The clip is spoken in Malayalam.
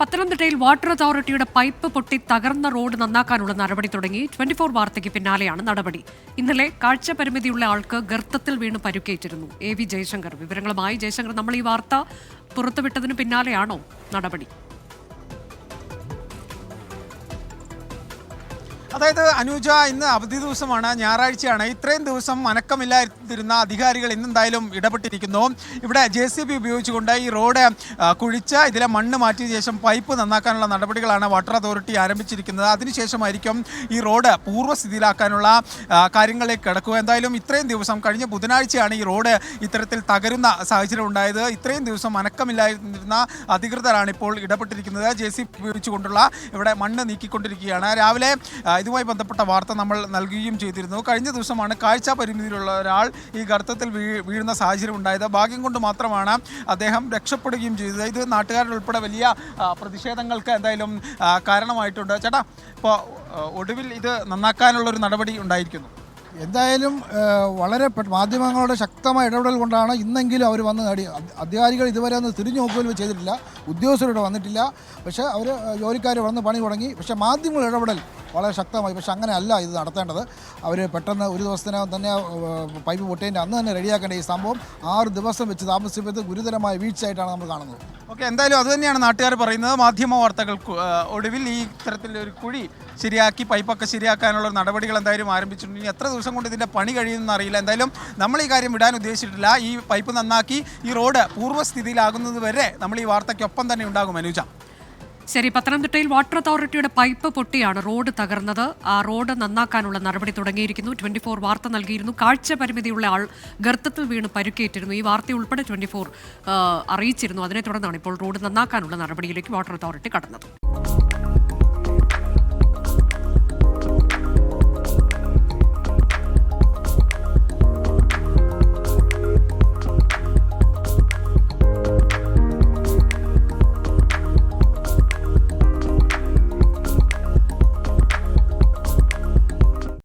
പത്തനംതിട്ടയിൽ വാട്ടർ അതോറിറ്റിയുടെ പൈപ്പ് പൊട്ടി തകർന്ന റോഡ് നന്നാക്കാനുള്ള നടപടി തുടങ്ങി. 24 വാർത്തയ്ക്ക് പിന്നാലെയാണ് നടപടി. ഇന്നലെ കാഴ്ച പരിമിതിയുള്ള ആൾക്ക് ഗർത്തത്തിൽ വീണ് പരുക്കേറ്റിരുന്നു. AV ജയശങ്കർ വിവരങ്ങളുമായി. ജയശങ്കർ, നമ്മൾ ഈ വാർത്ത പുറത്തുവിട്ടതിന് പിന്നാലെയാണോ നടപടി? അതായത് അനുജ, ഇന്ന് അവധി ദിവസമാണ്, ഞായറാഴ്ചയാണ്. ഇത്രയും ദിവസം അനക്കമില്ലാതിരുന്ന അധികാരികൾ ഇന്നെന്തായാലും ഇടപെട്ടിരിക്കുന്നു. ഇവിടെ JCB ഉപയോഗിച്ചുകൊണ്ട് ഈ റോഡ് കുഴിച്ച് ഇതിലെ മണ്ണ് മാറ്റിയ ശേഷം പൈപ്പ് നന്നാക്കാനുള്ള നടപടികളാണ് വാട്ടർ അതോറിറ്റി ആരംഭിച്ചിരിക്കുന്നത്. അതിനുശേഷമായിരിക്കും ഈ റോഡ് പൂർവ്വസ്ഥിതിയിലാക്കാനുള്ള കാര്യങ്ങളിലേക്ക് കിടക്കുക. എന്തായാലും ഇത്രയും ദിവസം, കഴിഞ്ഞ ബുധനാഴ്ചയാണ് ഈ റോഡ് ഇത്തരത്തിൽ തകരുന്ന സാഹചര്യം ഉണ്ടായത്. ഇത്രയും ദിവസം അനക്കമില്ലാതിരുന്ന അധികൃതരാണ് ഇപ്പോൾ ഇടപെട്ടിരിക്കുന്നത്. JCB ഉപയോഗിച്ചുകൊണ്ടുള്ള ഇവിടെ മണ്ണ് നീക്കിക്കൊണ്ടിരിക്കുകയാണ്. രാവിലെ ഇതുമായി ബന്ധപ്പെട്ട വാർത്ത നമ്മൾ നൽകുകയും ചെയ്തിരുന്നു. കഴിഞ്ഞ ദിവസമാണ് കാഴ്ച പരിമിതിയിലുള്ള ഒരാൾ ഈ ഗർത്തത്തിൽ വീഴുന്ന സാഹചര്യം ഉണ്ടായത്. ഭാഗ്യം കൊണ്ട് മാത്രമാണ് അദ്ദേഹം രക്ഷപ്പെടുകയും ചെയ്തത്. ഇത് നാട്ടുകാരുൾപ്പെടെ വലിയ പ്രതിഷേധങ്ങൾക്ക് എന്തായാലും കാരണമായിട്ടുണ്ട്. ചേട്ടാ, ഇപ്പോൾ ഒടുവിൽ ഇത് നന്നാക്കാനുള്ളൊരു നടപടി ഉണ്ടായിരിക്കുന്നു. എന്തായാലും വളരെ മാധ്യമങ്ങളുടെ ശക്തമായ ഇടപെടൽ കൊണ്ടാണ് ഇന്നെങ്കിലും അവർ വന്ന് നേടി. അധികാരികൾ ഇതുവരെ ഒന്ന് തിരിഞ്ഞു നോക്കുകയും ചെയ്തിട്ടില്ല, ഉദ്യോഗസ്ഥരുടെ വന്നിട്ടില്ല. പക്ഷേ അവർ ജോലിക്കാർ വന്ന് പണി തുടങ്ങി. പക്ഷേ മാധ്യമങ്ങളുടെ ഇടപെടൽ വളരെ ശക്തമായി. പക്ഷേ അങ്ങനെയല്ല ഇത് നടത്തേണ്ടത്. അവർ പെട്ടെന്ന് ഒരു ദിവസത്തിനകം തന്നെ പൈപ്പ് പൊട്ടിയതിൻ്റെ അന്ന് തന്നെ റെഡിയാക്കേണ്ട ഈ സംഭവം 6 ദിവസം വെച്ച് താമസിച്ചത് ഗുരുതരമായ വീഴ്ചയായിട്ടാണ് നമ്മൾ കാണുന്നത്. ഓക്കെ, എന്തായാലും അതുതന്നെയാണ് നാട്ടുകാർ പറയുന്നത്. മാധ്യമ വാർത്തകൾ ഒടുവിൽ ഈ തരത്തിലൊരു കുഴി ശരിയാക്കി പൈപ്പൊക്കെ ശരിയാക്കാനുള്ള നടപടികൾ എന്തായാലും ആരംഭിച്ചിട്ടുണ്ട്. ഇനി എത്ര ദിവസം കൊണ്ട് ഇതിൻ്റെ പണി കഴിയുമെന്ന് അറിയില്ല. എന്തായാലും നമ്മൾ ഈ കാര്യം വിടാൻ ഉദ്ദേശിച്ചിട്ടില്ല. ഈ പൈപ്പ് നന്നാക്കി ഈ റോഡ് പൂർവ്വസ്ഥിതിയിലാകുന്നത് വരെ നമ്മൾ ഈ വാർത്തയ്ക്കൊപ്പം തന്നെ ഉണ്ടാകും. അനുജ, ശരി. പത്തനംതിട്ടയിൽ വാട്ടർ അതോറിറ്റിയുടെ പൈപ്പ് പൊട്ടിയാണ് റോഡ് തകർന്നത്. ആ റോഡ് നന്നാക്കാനുള്ള നടപടി തുടങ്ങിയിരിക്കുന്നു. 24 വാർത്ത നൽകിയിരുന്നു. കാഴ്ച പരിമിതിയുള്ള ആൾ ഗർത്തത്തിൽ വീണ് പരുക്കേറ്റിരുന്നു. ഈ വാർത്ത ഉൾപ്പെടെ 24 അറിയിച്ചിരുന്നു. അതിനെ തുടർന്നാണ് ഇപ്പോൾ റോഡ് നന്നാക്കാനുള്ള നടപടിയിലേക്ക് വാട്ടർ അതോറിറ്റി കടന്നത്.